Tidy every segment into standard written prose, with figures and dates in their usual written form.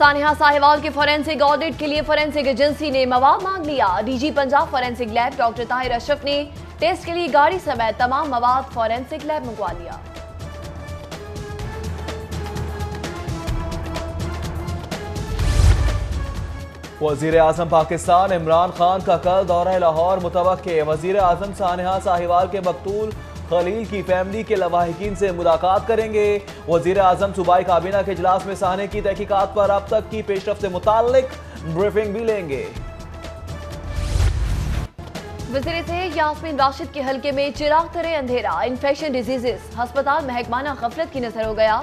सानिया साहिवाल के forensic audit के लिए फोरेंसिक एजेंसी ने मवाद मांग लिया। DG Punjab forensic lab doctor Tahir Ashraf ने टेस्ट के लिए गाड़ी समेत तमाम मवाद फोरेंसिक लैब मंगवा लिया। वजीर आजम पाकिस्तान इमरान खान का कल दौरा लाहौर मुतवक्के। वजीर आजम सानिया साहिवाल के मकतूल खलील की फैमिली के लवाहिकीन से मुलाकात करेंगे। वजीर आजम सूबाई काबीना के इजलास में सानिया की तहकीकात पर अब तक की पेशरफ से मुताल्लिक ब्रीफिंग भी लेंगे। वज़ीर सेहत यास्मीन राशिद के हल्के में चिराग तरे अंधेरा। इन्फेक्शन डिजीजेस अस्पताल महकमाना गफलत की नजर हो गया।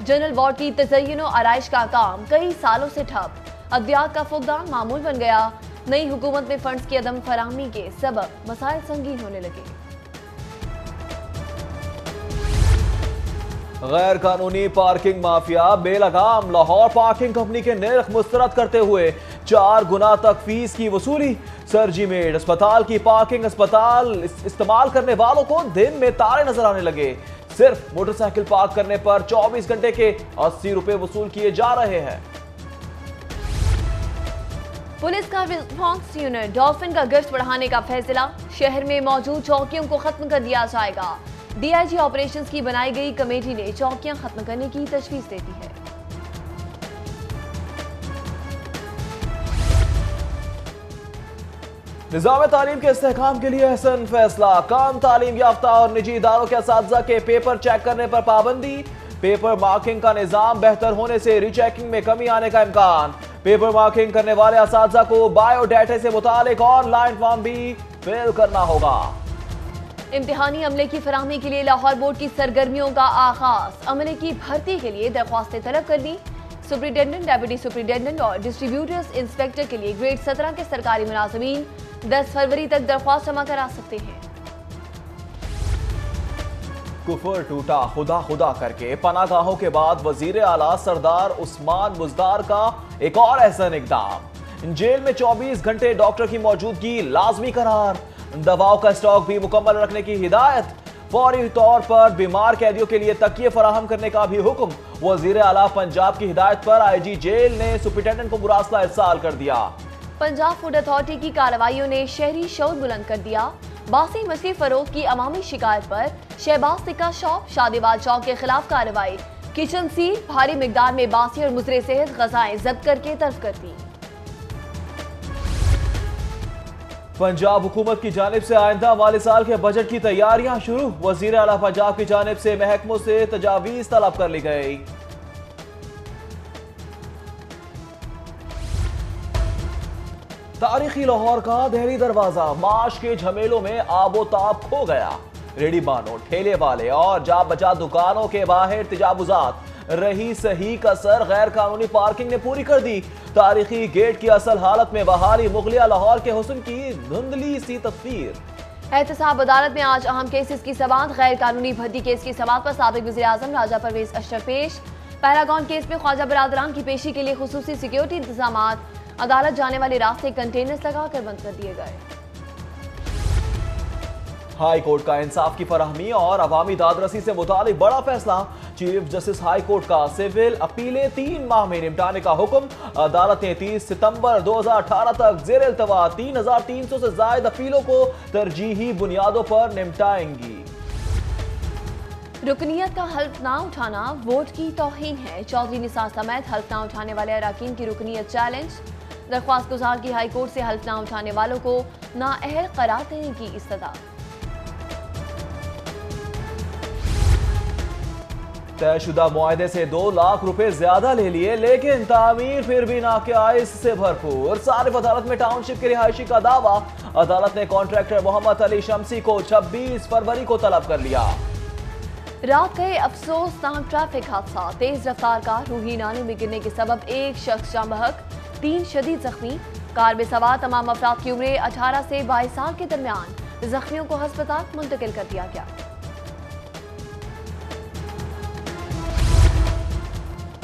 जनरल वार्ड की तज़य्युन और आराइश का काम कई सालों से ठप। अद्वियात का फुकदान मामूल बन गया। नई हुकूमत में फंड्स की अदम फराहमी के सबब मसाइल संगीन होने लगे। गैर कानूनी पार्किंग माफिया बेलगाम। लाहौर पार्किंग कंपनी के निर्ख मुस्तरद करते हुए 4 गुना तक फीस की वसूली। सर्जी मेड अस्पताल की पार्किंग अस्पताल इस्तेमाल करने वालों को दिन में तारे नजर आने लगे। सिर्फ मोटरसाइकिल पार्क करने पर 24 घंटे के 80 रुपए वसूल किए जा रहे हैं। पुलिस का रिस्पॉन्स यूनिट डॉल्फिन का गश्त बढ़ाने का फैसला। शहर में मौजूद चौकियों को खत्म कर दिया जाएगा। डीआईजी ऑपरेशंस की बनाई गई कमेटी ने चौकियां खत्म करने की तजवीज दे दी है। निज़ाम तालीम के इस्तेहकाम के लिए अहसन फैसला। कम तालीम याफ्ता और निजी इदारों के असातिज़ा के पेपर चेक करने पर पाबंदी। पेपर मार्किंग का निज़ाम बेहतर होने से रीचेकिंग में कमी आने का इम्कान। पेपर मार्किंग करने वाले असातिज़ा को बायोडाटा से मुतालिक ऑनलाइन फॉर्म भी फिल करना होगा। इम्तिहानी अमले की फराहमी के लिए लाहौर बोर्ड की सरगर्मियों का आगाज। अमले की भर्ती के लिए दरख्वास्तें तलब कर दी। सुपरिटेंडेंट, डेप्यूटी सुपरिटेंडेंट और डिस्ट्रीब्यूटर्स इंस्पेक्टर के लिए ग्रेड 17 के सरकारी मुलाजमीन 10 फरवरी तक दरख्वास्त जमा करा सकते हैं। कुफर टूटा खुदा खुदा करके पनागाहों के बाद वजीर आला सरदार उस्मान बुजदार का एक और एहसन इकदाम। जेल में 24 घंटे डॉक्टर की मौजूदगी लाजमी करार। दवाओं का स्टॉक भी मुकम्मल रखने की हिदायत। फौरी तौर पर बीमार कैदियों के लिए तकिए फराहम करने का भी हुक्म। वजीर आला पंजाब की हिदायत पर आईजी जेल ने सुपरिटेंडेंट को मुरासला इरसाल कर दिया। पंजाब फूड अथॉरिटी की कार्रवाइयों ने शहरी शोर बुलंद कर दिया। बासी मछली फरोख की अवामी शिकायत पर शहबाज टिक्का शॉप शादीवाल चौक के खिलाफ कार्रवाई। किचन सील, भारी मिकदार में बासी और मुजरे सेहत गजाएं जब्त करके तर्क कर दी। पंजाब हुकूमत की जानिब से आइंदा माली साल के बजट की तैयारियां शुरू। वजीर आला पंजाब की जानिब से महकमों से तजावीज तलब कर ली गई। तारीखी लाहौर का दहली दरवाजा माश के झमेलों में आबोताब खो गया। रेडी बानो, ठेले वाले और जा बचा दुकानों के बाहर तजावुजात। रही सही कसर गैर कानूनी पार्किंग ने पूरी कर दी। तारीखी गेट की असल हालत में बहाली मुगलिया लाहौर के हुस्न की धुंधली सी तस्वीर। एहतसाब अदालत में आज अहम केसेस की समाअत। गैर कानूनी भर्ती केस की समाअत पर साबिक वज़ीर आज़म राजा परवेज अशरफ पेश। पैरागॉन केस में ख्वाजा बरादरान की पेशी के लिए खुसूसी सिक्योरिटी इंतजामात। अदालत जाने वाले रास्ते कंटेनर्स लगाकर बंद कर दिए गए। हाई कोर्ट का इंसाफ की फराहमी और अवामी दादरसी से मुतालिक बड़ा फैसला। चीफ जस्टिस हाई कोर्ट का सिविल अपीलें 3 माह में निपटाने का हुक्म। अदालत ने 30 सितंबर 2018 तक जेर इल्तवा 3300 से ज्यादा अपीलों को तरजीही बुनियादों पर निपटाएंगी। रुकनियत का हल्फ ना उठाना वोट की तौहीन है। चौधरी निसार समेत हल्फ ना उठाने वाले अरकान की रुकनियत चैलेंज। दरख्वास्त गुजार की हाई कोर्ट से हल्फ ना उठाने वालों को नाअहल करार देने की इस्तदा। तयशुदा मुआहदे से 2 लाख रुपए ज्यादा ले लिए, लेकिन तामीर फिर भी नाक़ाइस से भरपूर। सारिफ अदालत में टाउनशिप के रिहायशी का दावा। अदालत ने कॉन्ट्रैक्टर मोहम्मद अली शमसी को 26 फरवरी को तलब कर लिया। रात का अफसोसनाक ट्रैफिक हादसा। तेज रफ्तार कार रूही नाले में गिरने के सबब एक शख्स जाँ बहक, 3 शदीद जख्मी। कार में सवार तमाम अफराद की उम्रें 18 से 22 साल के दरमियान। जख्मियों को अस्पताल मुंतकिल कर दिया गया।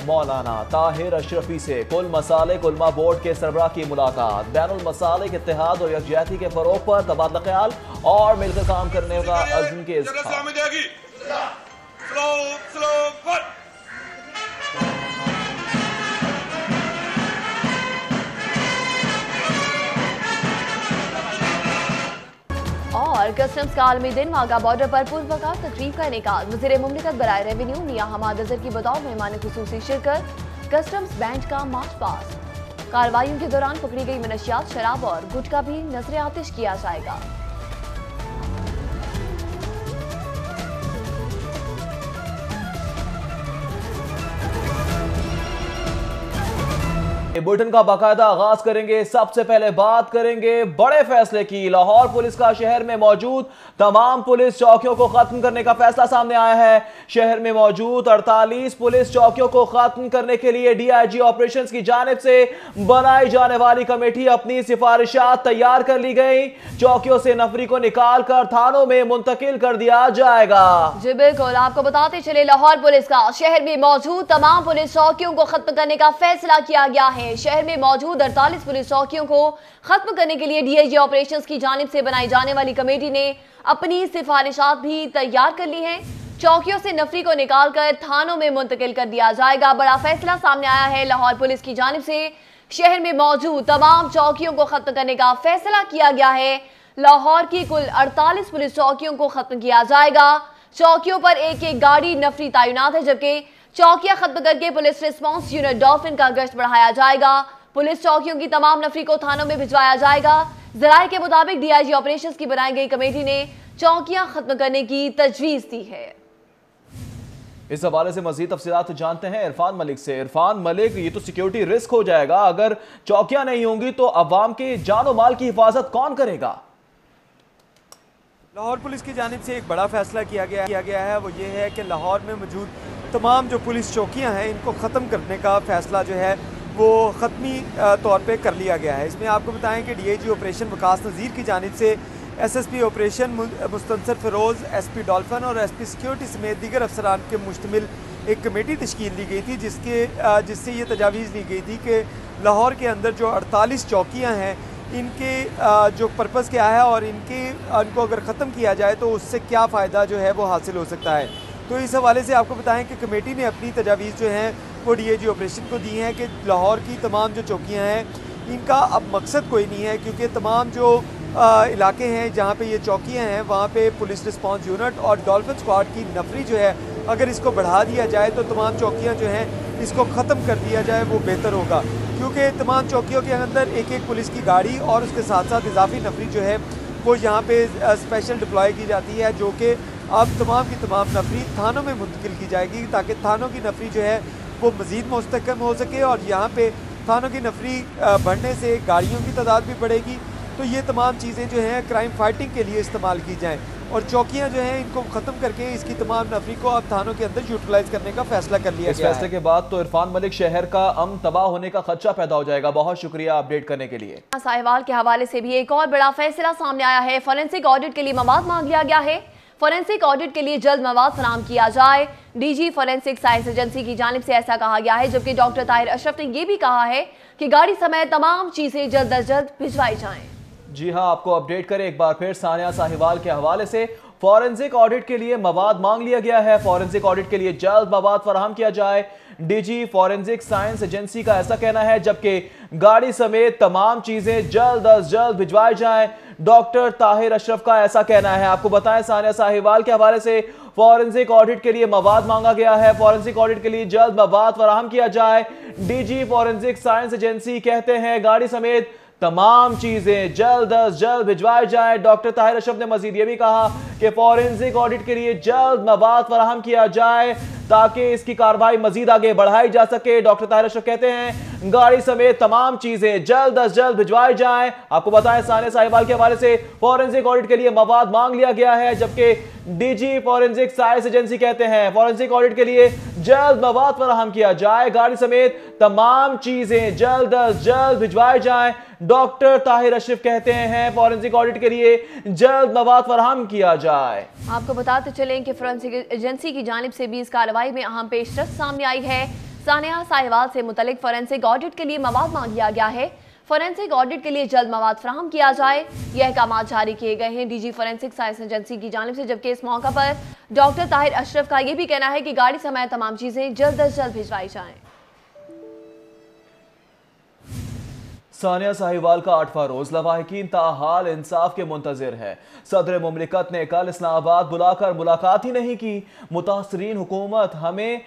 मौलाना ताहिर अशरफी से कुल मसालिक उलमा बोर्ड के सरबराह की मुलाकात। बैनुल मसालिक इत्तेहाद और यकजहती के फरोग पर तबादला ख्याल और मिलकर काम करने का अज़्म के इज़हार। पर कस्टम्स का आलमी दिन, वाघा बॉर्डर पर पुरवकार तकरीब का इनेकाद। वज़ीर मुमलिकत बराए रेवेन्यू मियां हमाद अजहर की बतौर मेहमान खुसूसी शिरकत। कस्टम्स बैंड का मार्च पास। कार्रवाइयों के दौरान पकड़ी गई मनशियात, शराब और गुटखा भी नजर आतिश किया जाएगा। बुलेटिन का बाकायदा आगाज करेंगे। सबसे पहले बात करेंगे बड़े फैसले की। लाहौर पुलिस का शहर में मौजूद तमाम पुलिस चौकियों को खत्म करने का फैसला सामने आया है। शहर में मौजूद 48 पुलिस चौकियों को खत्म करने के लिए डीआईजी ऑपरेशंस की जानिब से बनाई जाने वाली कमेटी अपनी सिफारिशात तैयार कर ली गई। चौकियों से नफरी को निकाल कर थानों में मुंतकिल कर दिया जाएगा। जी बिल्कुल, आपको बताते चले लाहौर पुलिस का शहर में मौजूद तमाम पुलिस चौकियों को खत्म करने का फैसला किया गया है। शहर में मौजूद 48 पुलिस चौकियों को खत्म करने के लिए डीआईजी ऑपरेशंस की जानिब से बनाई जाने वाली कमेटी ने अपनी सिफारिशात भी तैयार कर ली हैं। चौकियों से नफरी को निकालकर थानों में मुंतकिल कर दिया जाएगा। बड़ा फैसला सामने आया है। लाहौर पुलिस की जानिब से शहर में मौजूद तमाम चौकियों को खत्म करने का फैसला किया गया है। लाहौर की कुल 48 पुलिस चौकियों को खत्म किया जाएगा। चौकियों पर एक एक गाड़ी नफरी तैनात है, जबकि चौकियां खत्म करके पुलिस रिस्पांस यूनिट डॉल्फिन का गश्त बढ़ाया जाएगा। पुलिस चौकियों की तमाम नफरी को थानों में भिजवाया जाएगा। जराये के मुताबिक डीआईजी ऑपरेशंस की बनाई गई कमेटी ने चौकियां खत्म करने की तजवीज दी है। इस हवाले से मजीद तफसीलात जानते हैं इरफान मलिक से। इरफान मलिक, ये तो सिक्योरिटी रिस्क हो जाएगा, अगर चौकियां नहीं होंगी तो अवाम के जानो माल की हिफाजत कौन करेगा? लाहौर पुलिस की जानिब से एक बड़ा फैसला किया गया है। वो ये है कि लाहौर में मौजूद तमाम जो पुलिस चौकियां हैं इनको ख़त्म करने का फ़ैसला जो है वो ख़त्मी तौर पे कर लिया गया है। इसमें आपको बताएं कि डीआईजी ऑपरेशन वकास नज़ीर की जानिब से SSP operation Mustansar Firoz, SP dolphin और एसपी सिक्योरिटी समेत दीगर अफसरान के मुश्तमिल एक कमेटी तश्कील दी गई थी, जिससे ये तजावीज़ ली गई थी कि लाहौर के अंदर जो 48 चौकियाँ हैं इनके जो पर्पज़ क्या है और इनको अगर ख़त्म किया जाए तो उससे क्या फ़ायदा जो है वो हासिल हो सकता है। तो इस हवाले से आपको बताएं कि कमेटी ने अपनी तजावीज़ जो हैं वो डीआईजी ऑपरेशन को दी हैं कि लाहौर की तमाम जो चौकियां हैं इनका अब मकसद कोई नहीं है, क्योंकि तमाम जो इलाके हैं जहां पे ये चौकियां हैं वहां पे पुलिस रिस्पांस यूनिट और डॉल्फिन स्क्वाड की नफरी जो है अगर इसको बढ़ा दिया जाए तो तमाम चौकियाँ जो हैं इसको ख़त्म कर दिया जाए वो बेहतर होगा, क्योंकि तमाम चौकियों के अंदर एक एक पुलिस की गाड़ी और उसके साथ साथ इजाफी नफरी जो है वो यहाँ पे स्पेशल डिप्लॉय की जाती है, जो कि अब तमाम की तमाम नफरी थानों में मुंतकिल की जाएगी ताकि थानों की नफरी जो है वो मज़ीद मुस्तकम हो सके और यहाँ पे थानों की नफरी बढ़ने से गाड़ियों की तादाद भी बढ़ेगी। तो ये तमाम चीज़ें जो हैं क्राइम फाइटिंग के लिए इस्तेमाल की जाएँ और चौकियाँ जो हैं इनको ख़त्म करके इसकी तमाम नफरी को अब थानों के अंदर यूटिलाइज करने का फैसला कर लिया गया है। इस फैसले के बाद तो इरफान मलिक, शहर का अमन तबाह होने का खदशा पैदा हो जाएगा। बहुत शुक्रिया अपडेट करने के लिए। साहिवाल के हवाले से भी एक और बड़ा फैसला सामने आया है। फॉरेंसिक ऑडिट के लिए मवाद मांग लिया गया है। फॉरेंसिक ऑडिट के लिए जल्द मवाद फराहम किया जाए। डीजी फॉरेंसिक साइंस एजेंसी की जानिब से ऐसा कहा गया है, जबकि डॉक्टर ताहिर अशरफ ने यह भी कहा है कि गाड़ी समेत तमाम चीजें जल्द अज जल्द भिजवाई जाएं। जी हां, आपको अपडेट करें एक बार फिर सानिया साहिवाल के हवाले से। फॉरेंसिक ऑडिट के लिए मवाद मांग लिया गया है। फॉरेंसिक ऑडिट के लिए जल्द मवाद फराहम किया जाए। डीजी फॉरेंसिक साइंस एजेंसी का ऐसा कहना है, जबकि गाड़ी समेत तमाम चीजें जल्द अज जल्द भिजवाई जाएं। डॉक्टर ताहिर अशरफ का ऐसा कहना है। आपको बताएं सानिया साहिवाल के हवाले से फॉरेंसिक ऑडिट के लिए मवाद मांगा गया है। फॉरेंसिक ऑडिट के लिए जल्द मवाद फराहम किया जाए। डीजी फॉरेंसिक साइंस एजेंसी कहते हैं गाड़ी समेत तमाम चीजें जल्द अज जल्द भिजवाई जाए। डॉक्टर ताहिर अशरफ ने मजीद ये भी कहा कि फॉरेंसिक ऑडिट के लिए जल्द मवाद फराहम किया जाए ताकि इसकी कार्रवाई मजीद आगे बढ़ाई जा सके। डॉक्टर ताहिर अशरफ कहते हैं गाड़ी समेत तमाम चीजें जल्द अज जल्द भिजवाई जाएं। आपको बताएं सानिया साहिवाल के हवाले से फॉरेंसिक ऑडिट के लिए मवाद मांग लिया गया है, जबकि डीजी फॉरेंसिक साइंस एजेंसी कहते हैं फॉरेंसिक ऑडिट के लिए जल्द मवाद फराहम किया जाए। गाड़ी समेत तमाम चीजें जल्द अज जल्द भिजवाई जाएं। डॉक्टर ताहिर अशरफ कहते हैं फॉरेंसिक ऑडिट के लिए जल्द मवाद फराहम किया जाए। आपको बताते चलें कि फॉरेंसिक एजेंसी की जानिब से भी इस कार्रवाई में अहम पेशरफ्त सामने आई है। सानिया साहिवाल से मुतल्लिक फॉरेंसिक ऑडिट के लिए मवाद मांग लिया गया है। फॉरेंसिक ऑडिट के लिए जल्द मवाद फराहम किया जाए। यह अहकाम जारी किए गए हैं डीजी फॉरेंसिक साइंस एजेंसी की जानिब से, जबकि इस मौका पर डॉक्टर ताहिर अशरफ का यह भी कहना है कि गाड़ी समेत तमाम चीजें जल्द अज जल्द भिजवाई जाएं। सानिया साहिवाल का 8वां रोज लवाहिकीन ताहाल इंसाफ के मुंतजिर है। सदर मुमलिकत ने कल इस्लामाबाद बुलाकर मुलाकात ही नहीं की। मुतासरीन हुकूमत हमें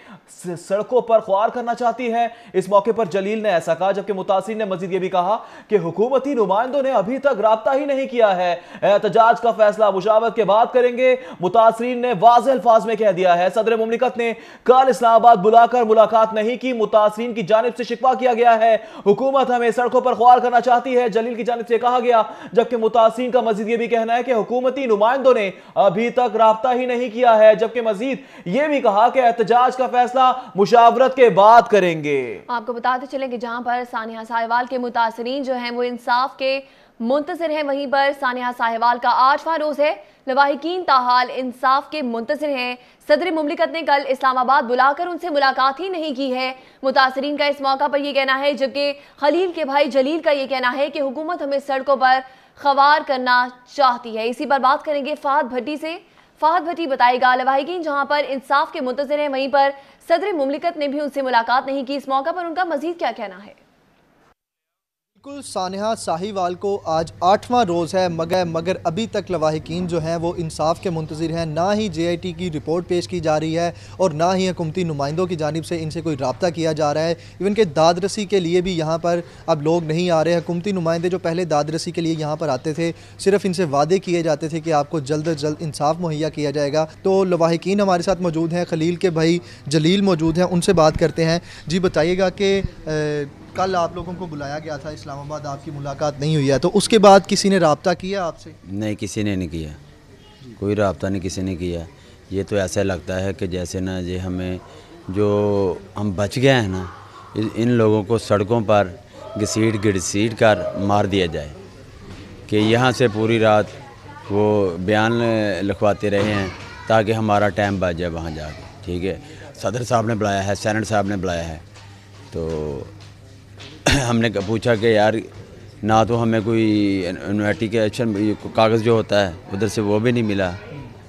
सड़कों पर ख्वार करना चाहती है। इस मौके पर जलील ने ऐसा कहा, जबकि मुतासरीन ने मजीद ये भी कहा कि हुकूमती नुमाइंदों ने अभी तक राब्ता ही नहीं किया है। एहतजाज का फैसला मुशावरत के बाद करेंगे, मुतासरीन ने वाज़ेह अल्फाज में कह दिया है। सदर मुमलिकत ने कल इस्लामाबाद बुलाकर मुलाकात नहीं की। मुतासरीन की जानिब से शिकवा किया गया है, हुकूमत हमें सड़कों पर ख्वार करना चाहती है, जलील की जानिब से कहा गया। जबकि मुतासरीन का मजीद ये भी कहना है कि हुकूमती नुमाइंदों ने अभी तक राब्ता ही नहीं किया है। जबकि मजीद ये भी कहा कि एहतजाज का फैसला मुशावरत के बाद करेंगे। आपको बताते चलें कि जहां पर सानिया साहिवाल के मुतासरीन जो हैं वो इंसाफ के मुंतजिर हैं, वहीं पर सानिया साहिवाल का 8वां रोज है। लवाहिकीन ताहाल इंसाफ के मुंतजिर हैं। सदर मुमलिकत ने कल इस्लामाबाद बुलाकर उनसे मुलाकात ही नहीं की है। मुतासरीन का इस मौका पर यह कहना है, जबकि खलील के भाई जलील का यह कहना है कि हुकूमत हमें सड़कों पर खवार करना चाहती है। इसी पर बात करेंगे फहद भट्टी से। फहद भट्टी बताएगा, लवाहिकीन जहां पर इंसाफ के मुंतजिर हैं, वहीं पर सदर मुमलिकत ने भी उनसे मुलाकात नहीं की। इस मौका पर उनका मजीद क्या कहना है? बिल्कुल, सानिया साहिवाल को आज 8वां रोज़ है, मगर अभी तक लवाहिकीन जो हैं वो इंसाफ के मुंतज़िर हैं। ना ही JIT की रिपोर्ट पेश की जा रही है और ना ही हुकूमती नुमाइंदों की जानिब से इनसे कोई रब्ता किया जा रहा है। इवन के दादरसी के लिए भी यहाँ पर अब लोग नहीं आ रहे हैं। हुकूमती नुमाइंदे जो पहले दादरसी के लिए यहाँ पर आते थे, सिर्फ इनसे वादे किए जाते थे कि आपको जल्द अज जल्द इंसाफ मुहैया किया जाएगा। तो लवाहिकीन हमारे साथ मौजूद हैं, खलील के भाई जलील मौजूद हैं, उनसे बात करते हैं। जी बताइएगा कि कल आप लोगों को बुलाया गया था इस्लामाबाद, आपकी मुलाकात नहीं हुई है, तो उसके बाद किसी ने रब्ता किया आपसे? नहीं, किसी ने नहीं किया, कोई रब्ता नहीं किसी ने किया। ये तो ऐसा लगता है कि जैसे ना ये हमें जो हम बच गए हैं ना, इन लोगों को सड़कों पर घसीट कर मार दिया जाए। कि यहाँ से पूरी रात वो बयान लिखवाते रहे हैं ताकि हमारा टाइम बच जाए वहाँ जाके। ठीक है, सदर साहब ने बुलाया है, सेनेट साहब ने बुलाया है, तो हमने पूछा कि यार ना तो हमें कोई इन्वेस्टिगेशन कागज़ जो होता है उधर से वो भी नहीं मिला,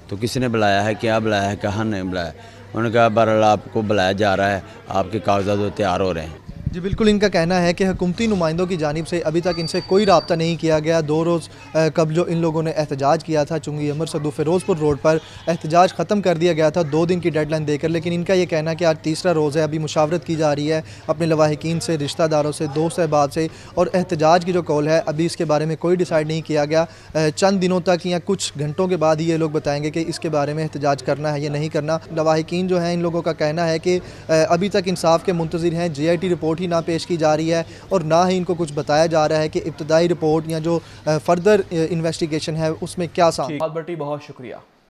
तो किसने बुलाया है, क्या बुलाया है, कहाँ नहीं बुलाया। उन्होंने कहा बहरहाल आपको बुलाया जा रहा है, आपके कागजात तैयार हो रहे हैं। जी बिल्कुल, इनका कहना है कि हुकूमती नुमाइंदों की जानिब से अभी तक इनसे कोई रब्ता नहीं किया गया। 2 रोज़ कब जो इन लोगों ने एहतजाज किया था चुंगी अमर सदू फ़िरोज़पुर रोड पर, एहतजाज ख़त्म कर दिया गया था 2 दिन की डेडलाइन देकर, लेकिन इनका ये कहना है कि आज 3रा रोज़ है, अभी मुशावरत की जा रही है अपने लवाहिकीन से, रिश्तेदारों से, दोस्त अहबाब से, और एहतजाज की जो कॉल है अभी इसके बारे में कोई डिसाइड नहीं किया गया। चंद दिनों तक या कुछ घंटों के बाद ही ये लोग बताएंगे कि इसके बारे में एहतजाज करना है या नहीं करना। लवाहिकीन जो हैं इन लोगों का कहना है कि अभी तक इंसाफ के मुंतज़िर हैं, JIT रिपोर्ट ही ना पेश की जा रही है और ना ही इनको कुछ बताया जा रहा है कि इब्तदाई रिपोर्ट या जो फर्दर इन्वेस्टिगेशन है उसमें क्या सामने। बहुत शुक्रिया।